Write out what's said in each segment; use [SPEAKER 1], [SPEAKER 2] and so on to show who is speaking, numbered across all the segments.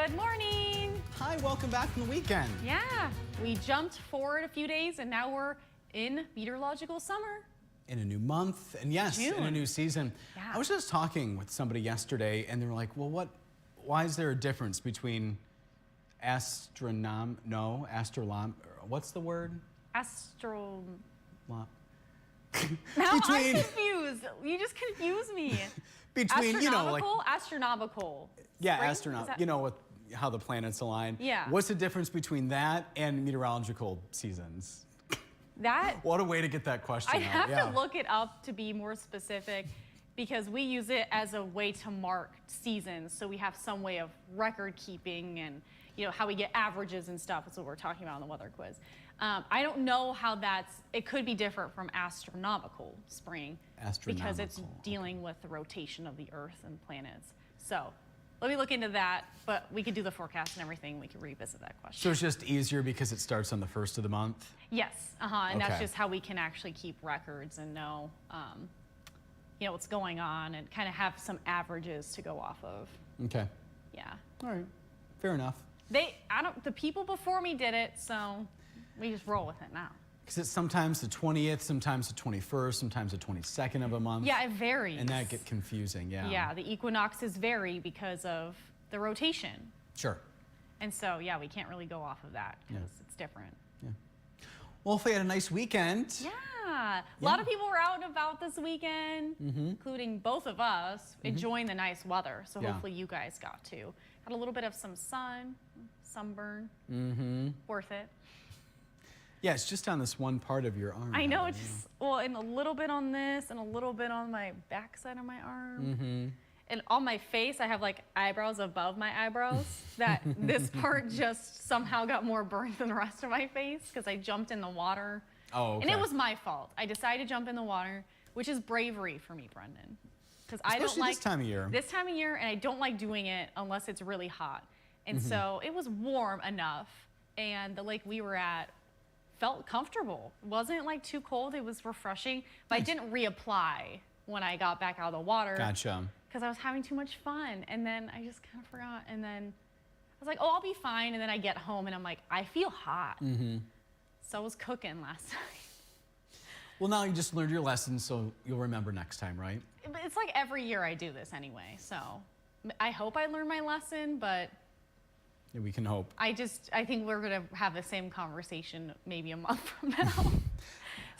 [SPEAKER 1] Good morning.
[SPEAKER 2] Hi, welcome back from the weekend.
[SPEAKER 1] Yeah, we jumped forward a few days and now we're in meteorological summer.
[SPEAKER 2] In a new month, and yes,
[SPEAKER 1] June.
[SPEAKER 2] in a new season.
[SPEAKER 1] Yeah.
[SPEAKER 2] I was just talking with somebody yesterday and they were like, well, why is there a difference between what's the word?
[SPEAKER 1] Now I'm confused. You just confuse me.
[SPEAKER 2] Between,
[SPEAKER 1] Astronomical.
[SPEAKER 2] Yeah,
[SPEAKER 1] Spring?
[SPEAKER 2] astronomical, with how the planets align.
[SPEAKER 1] Yeah.
[SPEAKER 2] What's the difference between that and meteorological seasons? What a way to get that question
[SPEAKER 1] I
[SPEAKER 2] out.
[SPEAKER 1] have to look it up to be more specific because we use it as a way to mark seasons. So we have some way of record keeping and how we get averages and stuff. That's what we're talking about in the weather quiz. I don't know how it could be different from astronomical spring because it's dealing with the rotation of the Earth and planets. So let me look into that, but we could do the forecast and everything. We could revisit that question.
[SPEAKER 2] So it's just easier because it starts on the 1st of the month?
[SPEAKER 1] Yes, and that's just how we can actually keep records and know, what's going on and kind of have some averages to go off of.
[SPEAKER 2] Okay.
[SPEAKER 1] Yeah.
[SPEAKER 2] All right. Fair enough.
[SPEAKER 1] The people before me did it, so we just roll with it now.
[SPEAKER 2] Because it's sometimes the 20th, sometimes the 21st, sometimes the 22nd of a month.
[SPEAKER 1] Yeah, it varies.
[SPEAKER 2] And that gets confusing, yeah.
[SPEAKER 1] Yeah, the equinoxes vary because of the rotation.
[SPEAKER 2] Sure.
[SPEAKER 1] And so, yeah, we can't really go off of that because it's different.
[SPEAKER 2] Yeah. Well, hopefully you had a nice weekend.
[SPEAKER 1] Yeah. A lot of people were out and about this weekend, including both of us, enjoying the nice weather. So hopefully you guys got to. Had a little bit of some sunburn. Worth it.
[SPEAKER 2] Yeah, it's just on this one part of your arm.
[SPEAKER 1] I know, and a little bit on this and a little bit on my backside of my arm. And on my face, I have like eyebrows above my eyebrows that this part just somehow got more burnt than the rest of my face because I jumped in the water.
[SPEAKER 2] Oh, okay.
[SPEAKER 1] And it was my fault. I decided to jump in the water, which is bravery for me, Brendan. Because I don't like
[SPEAKER 2] this time of year.
[SPEAKER 1] This time of year, and I don't like doing it unless it's really hot. And so it was warm enough, and the lake we were at felt comfortable. It wasn't like too cold. It was refreshing, but I didn't reapply when I got back out of the water.
[SPEAKER 2] Gotcha.
[SPEAKER 1] Because I was having too much fun, and then I just kind of forgot, and then I was like, oh, I'll be fine, and then I get home, and I'm like, I feel hot. So I was cooking last night.
[SPEAKER 2] Well, now you just learned your lesson, so you'll remember next time, right?
[SPEAKER 1] It's like every year I do this anyway, so I hope I learned my lesson, but
[SPEAKER 2] yeah, we can hope.
[SPEAKER 1] I think we're gonna have the same conversation maybe a month from now.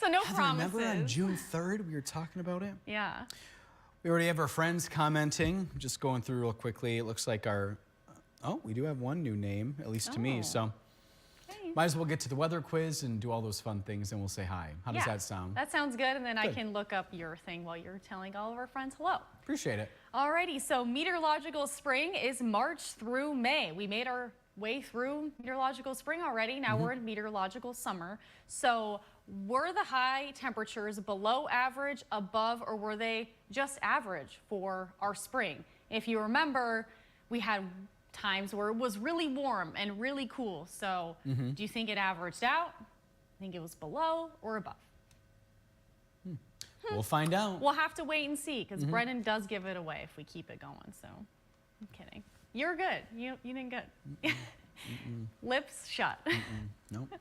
[SPEAKER 1] So no promises.
[SPEAKER 2] Remember on June 3rd we were talking about it?
[SPEAKER 1] Yeah.
[SPEAKER 2] We already have our friends commenting. Just going through real quickly. It looks like we do have one new name, at least to me. So might as well get to the weather quiz and do all those fun things, and we'll say hi. How does that sound?
[SPEAKER 1] That sounds good, and then I can look up your thing while you're telling all of our friends hello.
[SPEAKER 2] Appreciate it.
[SPEAKER 1] Alrighty, so meteorological spring is March through May. We made our way through meteorological spring already. Now we're in meteorological summer. So were the high temperatures below average, above, or were they just average for our spring? If you remember, we had times where it was really warm and really cool. So do you think it averaged out? Think it was below or above?
[SPEAKER 2] We'll find out.
[SPEAKER 1] We'll have to wait and see because Brennan does give it away if we keep it going. So I'm kidding. You're good. You did good. Lips shut.
[SPEAKER 2] Nope.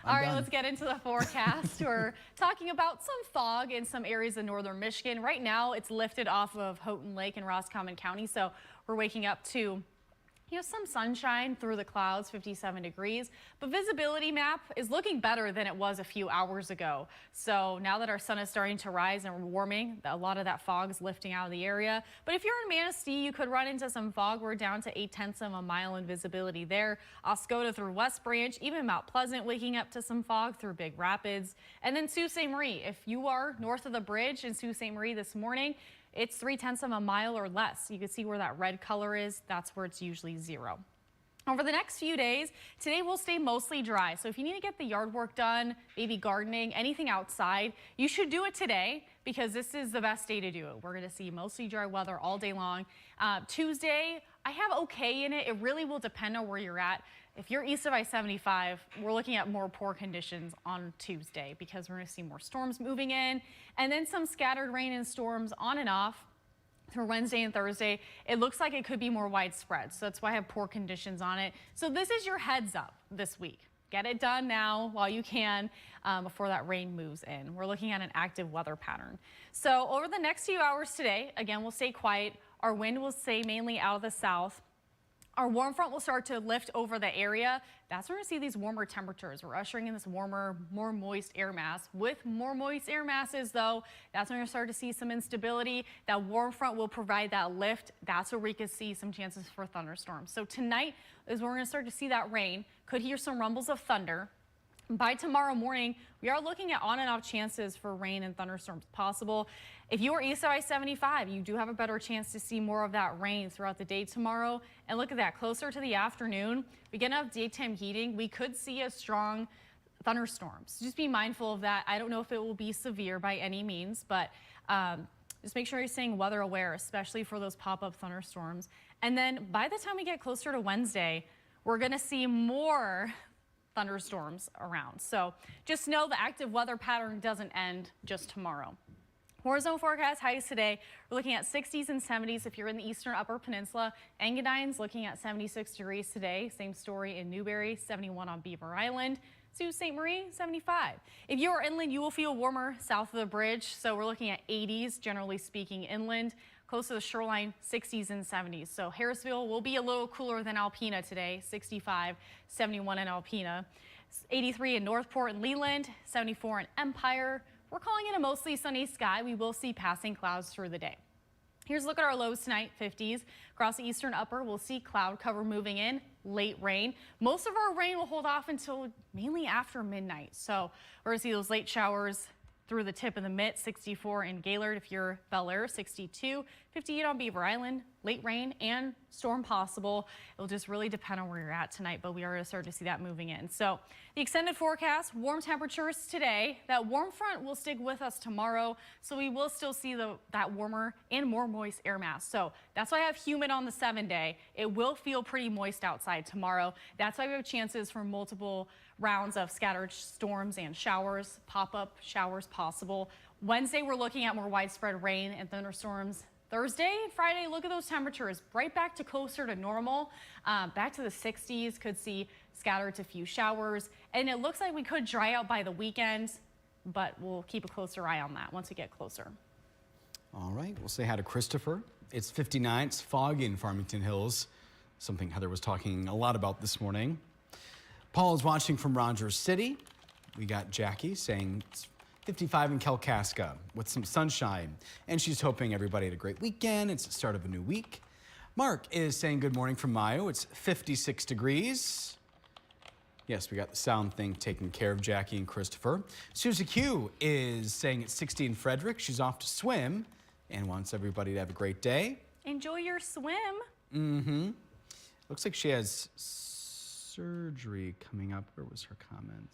[SPEAKER 1] All right, let's get into the forecast. We're talking about some fog in some areas of northern Michigan. Right now, it's lifted off of Houghton Lake in Roscommon County, so we're waking up to some sunshine through the clouds, 57 degrees, but visibility map is looking better than it was a few hours ago. So now that our sun is starting to rise and we're warming, a lot of that fog is lifting out of the area. But if you're in Manistee, you could run into some fog. We're down to 0.8 of a mile in visibility there. Oscoda through West Branch, even Mount Pleasant waking up to some fog through Big Rapids. And then Sault Ste. Marie, if you are north of the bridge in Sault Ste. Marie this morning, it's 0.3 of a mile or less. You can see where that red color is. That's where it's usually 0. Over the next few days, today will stay mostly dry. So if you need to get the yard work done, maybe gardening, anything outside, you should do it today because this is the best day to do it. We're going to see mostly dry weather all day long. Tuesday, I have okay in it. It really will depend on where you're at. If you're east of I-75, we're looking at more poor conditions on Tuesday because we're going to see more storms moving in and then some scattered rain and storms on and off. For Wednesday and Thursday, it looks like it could be more widespread. So that's why I have poor conditions on it. So this is your heads up this week. Get it done now while you can before that rain moves in. We're looking at an active weather pattern. So over the next few hours today, again, we'll stay quiet. Our wind will stay mainly out of the south. Our warm front will start to lift over the area. That's when we're going to see these warmer temperatures. We're ushering in this warmer, more moist air mass. With more moist air masses, though, that's when we're going to start to see some instability. That warm front will provide that lift. That's where we could see some chances for thunderstorms. So tonight is when we're going to start to see that rain. Could hear some rumbles of thunder. By tomorrow morning, we are looking at on and off chances for rain and thunderstorms possible. If you are east of I-75, you do have a better chance to see more of that rain throughout the day tomorrow. And look at that, closer to the afternoon, we get enough daytime heating, we could see a strong thunderstorms. So just be mindful of that. I don't know if it will be severe by any means, but just make sure you're staying weather aware, especially for those pop-up thunderstorms. And then by the time we get closer to Wednesday, we're going to see more thunderstorms around. So just know the active weather pattern doesn't end just tomorrow. Horizontal forecast highs today. We're looking at 60s and 70s if you're in the eastern upper peninsula. Engadine's looking at 76 degrees today. Same story in Newberry, 71 on Beaver Island. Sault Ste. Marie, 75. If you are inland, you will feel warmer south of the bridge. So we're looking at 80s, generally speaking, inland. Close to the shoreline, 60s and 70s. So Harrisville will be a little cooler than Alpena today, 65, 71 in Alpena. 83 in Northport and Leland, 74 in Empire. We're calling it a mostly sunny sky. We will see passing clouds through the day. Here's a look at our lows tonight, 50s. Across the eastern upper, we'll see cloud cover moving in, late rain. Most of our rain will hold off until mainly after midnight. So we're gonna see those late showers through the tip of the mitt, 64 in Gaylord if you're Bel Air, 62, 58 on Beaver Island, late rain and storm possible. It'll just really depend on where you're at tonight, but we are going to start to see that moving in. So the extended forecast, warm temperatures today. That warm front will stick with us tomorrow, so we will still see that warmer and more moist air mass. So that's why I have humid on the 7-day. It will feel pretty moist outside tomorrow. That's why we have chances for multiple rounds of scattered storms and showers, pop-up showers possible. Wednesday, we're looking at more widespread rain and thunderstorms. Thursday and Friday, look at those temperatures, right back to closer to normal, back to the 60s, could see scattered to few showers. And it looks like we could dry out by the weekend, but we'll keep a closer eye on that once we get closer.
[SPEAKER 2] All right, we'll say hi to Christopher. It's 59, it's foggy in Farmington Hills, something Heather was talking a lot about this morning. Paul is watching from Rogers City. We got Jackie saying it's 55 in Kalkaska with some sunshine, and she's hoping everybody had a great weekend. It's the start of a new week. Mark is saying good morning from Mayo. It's 56 degrees. Yes, we got the sound thing taken care of, Jackie and Christopher. Susie Q is saying it's 60 in Frederick. She's off to swim and wants everybody to have a great day.
[SPEAKER 1] Enjoy your swim.
[SPEAKER 2] Mm-hmm. Looks like she has surgery coming up. Where was her comment?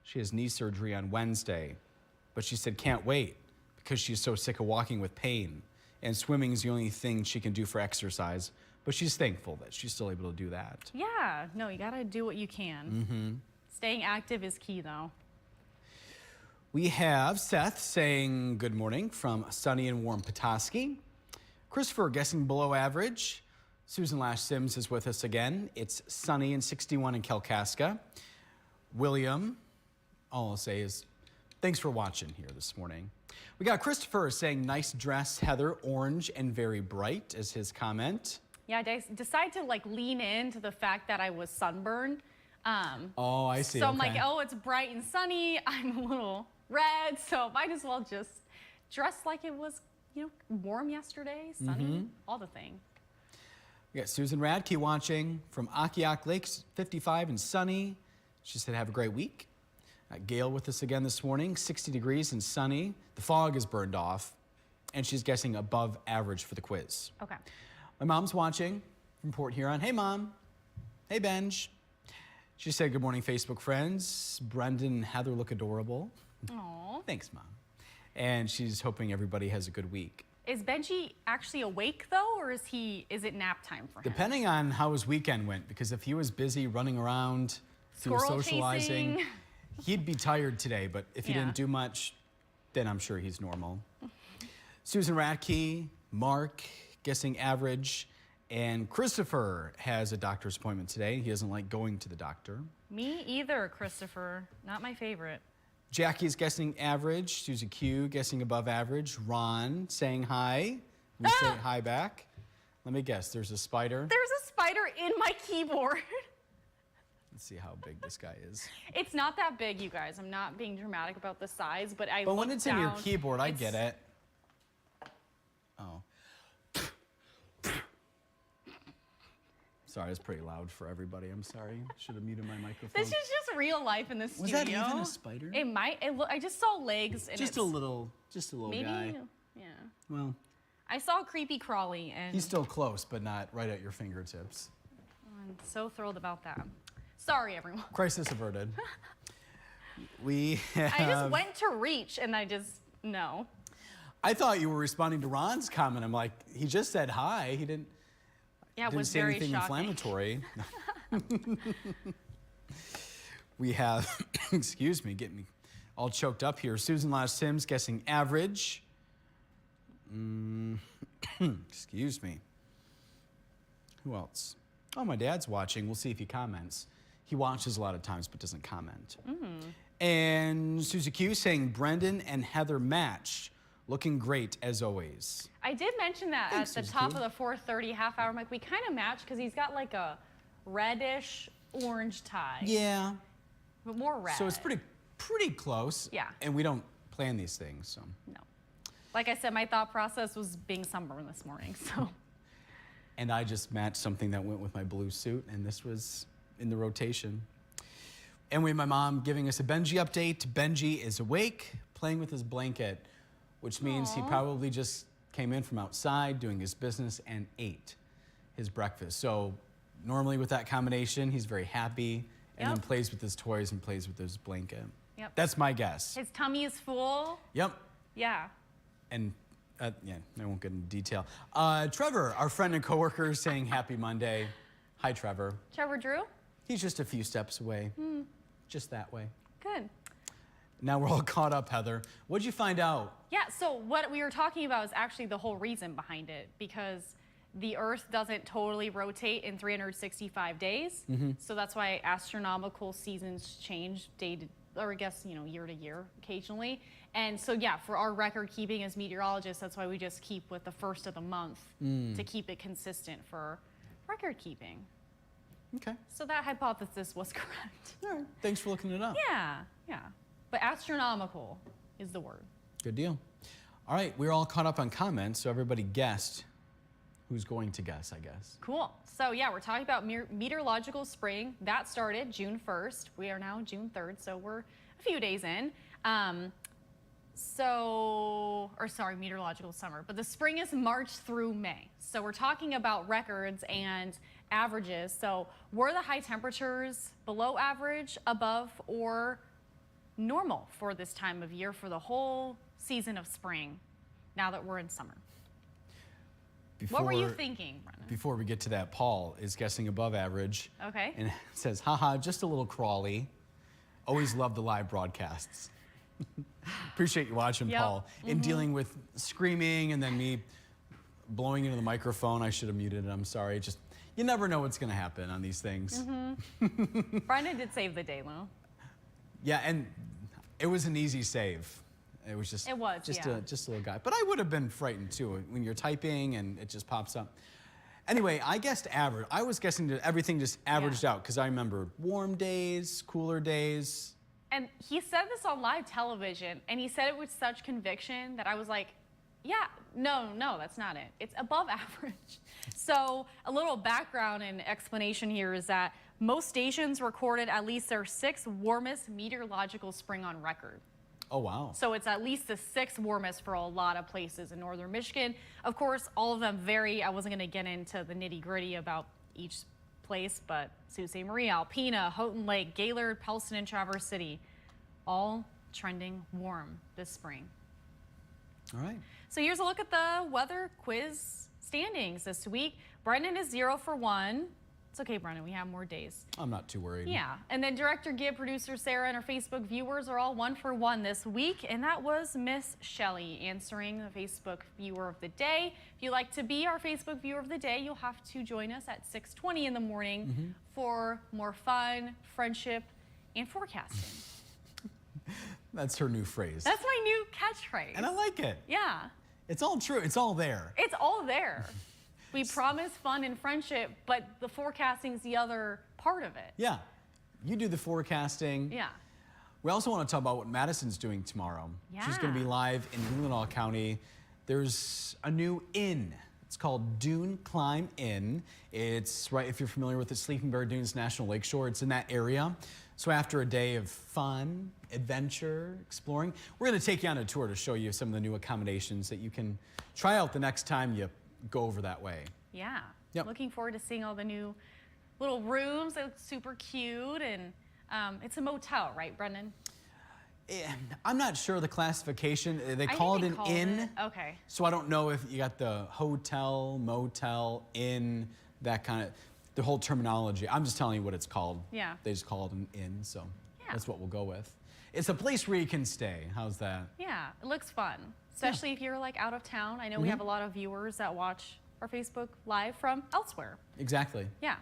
[SPEAKER 2] She has knee surgery on Wednesday, but she said can't wait because she's so sick of walking with pain, and swimming is the only thing she can do for exercise, but she's thankful that she's still able to do that.
[SPEAKER 1] Yeah, no, you gotta do what you can.
[SPEAKER 2] Mm-hmm.
[SPEAKER 1] Staying active is key though.
[SPEAKER 2] We have Seth saying good morning from sunny and warm Petoskey. Christopher guessing below average. Susan Lash Sims is with us again. It's sunny and 61 in Kalkaska. William, all I'll say is thanks for watching here this morning. We got Christopher saying nice dress, Heather, orange and very bright is his comment.
[SPEAKER 1] Yeah, I decided to like lean into the fact that I was sunburned.
[SPEAKER 2] Oh, I see.
[SPEAKER 1] So I'm like, oh, it's bright and sunny. I'm a little red, so might as well just dress like it was, you know, warm yesterday, sunny, all the thing.
[SPEAKER 2] We got Susan Radke watching from Akiak Lake, 55 and sunny. She said have a great week. Gail with us again this morning, 60 degrees and sunny. The fog is burned off, and she's guessing above average for the quiz.
[SPEAKER 1] Okay.
[SPEAKER 2] My mom's watching from Port Huron. Hey, Mom. Hey, Benj. She said, good morning, Facebook friends. Brendan and Heather look adorable.
[SPEAKER 1] Aw.
[SPEAKER 2] Thanks, Mom. And she's hoping everybody has a good week.
[SPEAKER 1] Is Benji actually awake, though, or is it nap time for him?
[SPEAKER 2] Depending on how his weekend went, because if he was busy running around, socializing,
[SPEAKER 1] chasing.
[SPEAKER 2] He'd be tired today, but if he didn't do much, then I'm sure he's normal. Susan Radke Mark guessing average. And Christopher has a doctor's appointment today. He doesn't like going to the doctor.
[SPEAKER 1] Me either, Christopher. Not my favorite.
[SPEAKER 2] Jackie's guessing average. Susie Q guessing above average. Ron saying hi. We say hi back. Let me guess. There's a spider.
[SPEAKER 1] There's a spider in my keyboard.
[SPEAKER 2] Let's see how big this guy is.
[SPEAKER 1] It's not that big, you guys. I'm not being dramatic about the size, but
[SPEAKER 2] But when it's in your keyboard, I get it. Oh. Sorry, it's pretty loud for everybody. I'm sorry. Should have muted my microphone.
[SPEAKER 1] This is just real life in the studio.
[SPEAKER 2] Was that even a spider?
[SPEAKER 1] It might. I just saw legs. And
[SPEAKER 2] just a little
[SPEAKER 1] maybe,
[SPEAKER 2] guy.
[SPEAKER 1] Yeah.
[SPEAKER 2] Well,
[SPEAKER 1] I saw creepy crawly, and
[SPEAKER 2] he's still close, but not right at your fingertips.
[SPEAKER 1] I'm so thrilled about that. Sorry, everyone.
[SPEAKER 2] Crisis averted. I
[SPEAKER 1] just went to reach, and no.
[SPEAKER 2] I thought you were responding to Ron's comment. I'm like, he just said hi. He didn't.
[SPEAKER 1] Yeah, it
[SPEAKER 2] didn't
[SPEAKER 1] was
[SPEAKER 2] say
[SPEAKER 1] very
[SPEAKER 2] anything
[SPEAKER 1] shocking.
[SPEAKER 2] inflammatory. We have, excuse me, getting me all choked up here. Susan Lash Sims guessing average. Excuse me. Who else? Oh, my dad's watching. We'll see if he comments. He watches a lot of times but doesn't comment. And Susie Q saying Brendan and Heather match. Looking great as always.
[SPEAKER 1] I did mention that
[SPEAKER 2] Thanks,
[SPEAKER 1] at the
[SPEAKER 2] Susie
[SPEAKER 1] top
[SPEAKER 2] Q.
[SPEAKER 1] of the 4:30 half hour. I'm like, we kind of match because he's got like a reddish orange tie.
[SPEAKER 2] Yeah.
[SPEAKER 1] But more red.
[SPEAKER 2] So it's pretty close.
[SPEAKER 1] Yeah.
[SPEAKER 2] And we don't plan these things, so.
[SPEAKER 1] No. Like I said, my thought process was being sunburned this morning, so.
[SPEAKER 2] And I just matched something that went with my blue suit, and this was in the rotation. And we have my mom giving us a Benji update. Benji is awake, playing with his blanket, which means he probably just came in from outside doing his business and ate his breakfast. So normally with that combination, he's very happy and then plays with his toys and plays with his blanket.
[SPEAKER 1] Yep.
[SPEAKER 2] That's my guess.
[SPEAKER 1] His tummy is full.
[SPEAKER 2] Yep.
[SPEAKER 1] Yeah.
[SPEAKER 2] And yeah, I won't get into detail. Trevor, our friend and coworker, is saying happy Monday. Hi, Trevor.
[SPEAKER 1] Trevor Drew?
[SPEAKER 2] He's just a few steps away. Just that way.
[SPEAKER 1] Good.
[SPEAKER 2] Now we're all caught up, Heather. What'd you find out?
[SPEAKER 1] Yeah, so what we were talking about is actually the whole reason behind it, because the Earth doesn't totally rotate in 365 days. So that's why astronomical seasons change or I guess, year to year occasionally. And so, yeah, for our record keeping as meteorologists, that's why we just keep with the first of the month to keep it consistent for record keeping.
[SPEAKER 2] Okay.
[SPEAKER 1] So that hypothesis was correct.
[SPEAKER 2] All right. Thanks for looking it up.
[SPEAKER 1] Yeah. But astronomical is the word.
[SPEAKER 2] Good deal. All right, we're all caught up on comments, so everybody guessed. Who's going to guess, I guess? Cool.
[SPEAKER 1] So yeah, we're talking about meteorological spring. That started June 1st. We are now June 3rd, so we're a few days in. Meteorological summer. But the spring is March through May. So we're talking about records and averages. So were the high temperatures below average, above, or normal for this time of year for the whole season of spring, now that we're in summer? What were you thinking, Brennan?
[SPEAKER 2] Before we get to that, Paul is guessing above average.
[SPEAKER 1] Okay.
[SPEAKER 2] And it says, haha, just a little crawly. Always love the live broadcasts. Appreciate you watching, Paul. In dealing with screaming and then me blowing into the microphone, I should have muted it, I'm sorry. Just, you never know what's gonna happen on these things.
[SPEAKER 1] Brennan did save the day, though.
[SPEAKER 2] Yeah, and it was an easy save. It was just, just a little guy. But I would have been frightened too when you're typing and it just pops up. Anyway, I guessed average. I was guessing that everything just averaged out because I remember warm days, cooler days.
[SPEAKER 1] And he said this on live television, and he said it with such conviction that I was like, yeah, no, that's not it. It's above average. So a little background and explanation here is that most stations recorded at least their 6th warmest meteorological spring on record.
[SPEAKER 2] Oh, wow.
[SPEAKER 1] So it's at least the 6th warmest for a lot of places in northern Michigan. Of course, all of them vary. I wasn't going to get into the nitty gritty about each place, but Sault Ste. Marie, Alpena, Houghton Lake, Gaylord, Pellston, and Traverse City, all trending warm this spring.
[SPEAKER 2] All right.
[SPEAKER 1] So here's a look at the weather quiz standings this week. Brendan is 0 for 1. It's okay, Brennan. We have more days.
[SPEAKER 2] I'm not too worried.
[SPEAKER 1] Yeah. And then Director Gibb, producer Sarah, and our Facebook viewers are all 1 for 1 this week. And that was Miss Shelley answering the Facebook Viewer of the Day. If you'd like to be our Facebook Viewer of the Day, you'll have to join us at 6:20 in the morning for more fun, friendship, and forecasting.
[SPEAKER 2] That's her new phrase.
[SPEAKER 1] That's my new catchphrase.
[SPEAKER 2] And I like it.
[SPEAKER 1] Yeah.
[SPEAKER 2] It's all true. It's all there.
[SPEAKER 1] It's all there. We promise fun and friendship, but the forecasting's the other part of it.
[SPEAKER 2] Yeah. You do the forecasting.
[SPEAKER 1] Yeah.
[SPEAKER 2] We also want to talk about what Madison's doing tomorrow.
[SPEAKER 1] Yeah.
[SPEAKER 2] She's going to be live in Leelanau County. There's a new inn. It's called Dune Climb Inn. It's right, if you're familiar with the Sleeping Bear Dunes National Lakeshore, it's in that area. So after a day of fun, adventure, exploring, we're going to take you on a tour to show you some of the new accommodations that you can try out the next time you go over that way.
[SPEAKER 1] Yeah.
[SPEAKER 2] Yep.
[SPEAKER 1] Looking forward to seeing all the new little rooms. They look super cute. And it's a motel, right, Brendan?
[SPEAKER 2] I'm not sure the classification. They call it an inn.
[SPEAKER 1] Okay.
[SPEAKER 2] So I don't know if you got the hotel, motel, inn, that kind of, the whole terminology. I'm just telling you what it's called.
[SPEAKER 1] Yeah.
[SPEAKER 2] They just call it an inn, so
[SPEAKER 1] Yeah.
[SPEAKER 2] that's what we'll go with. It's a place where you can stay. How's that?
[SPEAKER 1] Yeah, it looks fun, especially if you're like out of town. I know we have a lot of viewers that watch our Facebook Live from elsewhere.
[SPEAKER 2] Exactly.
[SPEAKER 1] Yeah.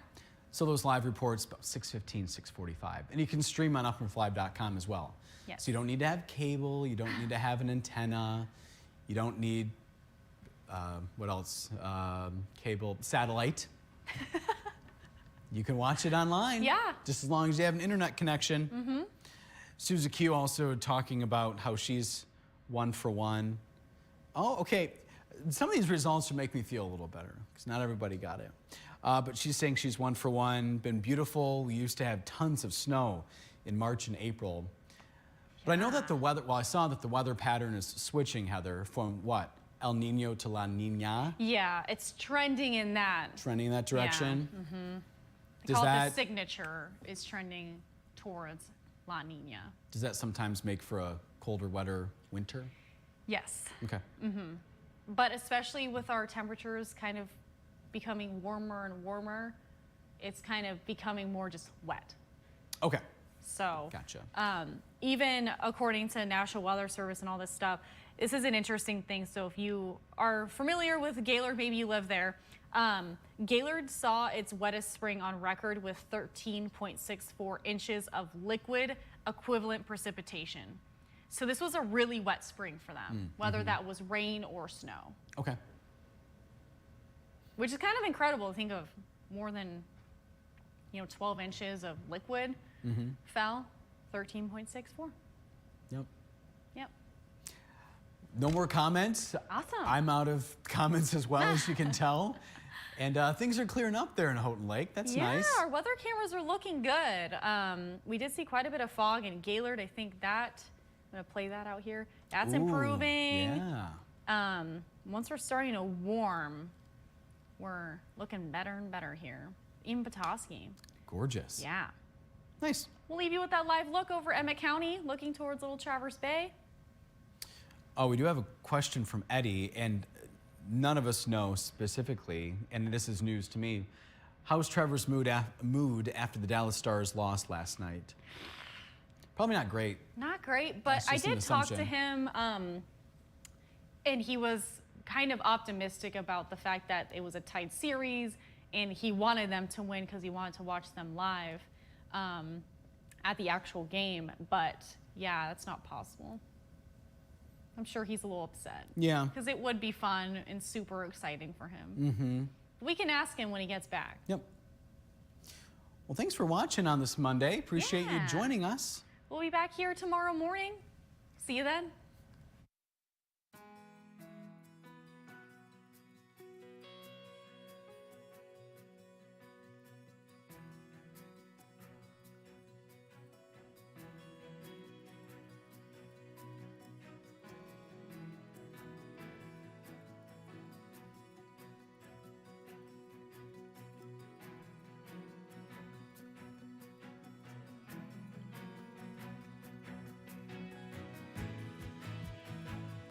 [SPEAKER 2] So those live reports about 6:15, 6:45. And you can stream on upnorthlive.com as well.
[SPEAKER 1] Yes.
[SPEAKER 2] So you don't need to have cable, you don't need to have an antenna, you don't need, what else? Cable, satellite. You can watch it online.
[SPEAKER 1] Yeah.
[SPEAKER 2] Just as long as you have an internet connection. Susie Q also talking about how she's 1 for 1. Oh, okay. Some of these results would make me feel a little better because not everybody got it. But she's saying she's 1 for 1, been beautiful. We used to have tons of snow in March and April. But I know that the weather, well, I saw that the weather pattern is switching, Heather, from what? El Nino to La Nina?
[SPEAKER 1] Yeah, it's trending in that.
[SPEAKER 2] Trending in that direction?
[SPEAKER 1] They call it the signature is trending towards La Nina.
[SPEAKER 2] Does that sometimes make for a colder, wetter winter?
[SPEAKER 1] Yes.
[SPEAKER 2] Okay.
[SPEAKER 1] But especially with our temperatures kind of becoming warmer and warmer, it's kind of becoming more just wet.
[SPEAKER 2] Okay.
[SPEAKER 1] So,
[SPEAKER 2] Gotcha.
[SPEAKER 1] Even according to National Weather Service and all this stuff, this is an interesting thing. So if you are familiar with Gaylord, maybe you live there, Gaylord saw its wettest spring on record with 13.64 inches of liquid equivalent precipitation. So this was a really wet spring for them, whether that was rain or snow.
[SPEAKER 2] Okay.
[SPEAKER 1] Which is kind of incredible to think of. More than 12 inches of liquid fell, 13.64.
[SPEAKER 2] Yep.
[SPEAKER 1] Yep.
[SPEAKER 2] No more comments.
[SPEAKER 1] Awesome.
[SPEAKER 2] I'm out of comments as well, as you can tell. And things are clearing up there in Houghton Lake. That's nice.
[SPEAKER 1] Yeah, our weather cameras are looking good. We did see quite a bit of fog in Gaylord. I think that, I'm going to play that out here. That's improving.
[SPEAKER 2] Yeah.
[SPEAKER 1] Once we're starting to warm, we're looking better and better here. Even Petoskey.
[SPEAKER 2] Gorgeous.
[SPEAKER 1] Yeah.
[SPEAKER 2] Nice.
[SPEAKER 1] We'll leave you with that live look over Emmett County, looking towards Little Traverse Bay.
[SPEAKER 2] Oh, we do have a question from Eddie, and none of us know specifically, and this is news to me. How's Trevor's mood after the Dallas Stars lost last night? Probably not great.
[SPEAKER 1] Not great, but I did talk to him, and he was kind of optimistic about the fact that it was a tight series, and he wanted them to win because he wanted to watch them live at the actual game. But yeah, that's not possible. I'm sure he's a little upset.
[SPEAKER 2] Yeah.
[SPEAKER 1] Because it would be fun and super exciting for him. We can ask him when he gets back.
[SPEAKER 2] Yep. Well, thanks for watching on this Monday. Appreciate you joining us.
[SPEAKER 1] We'll be back here tomorrow morning. See you then.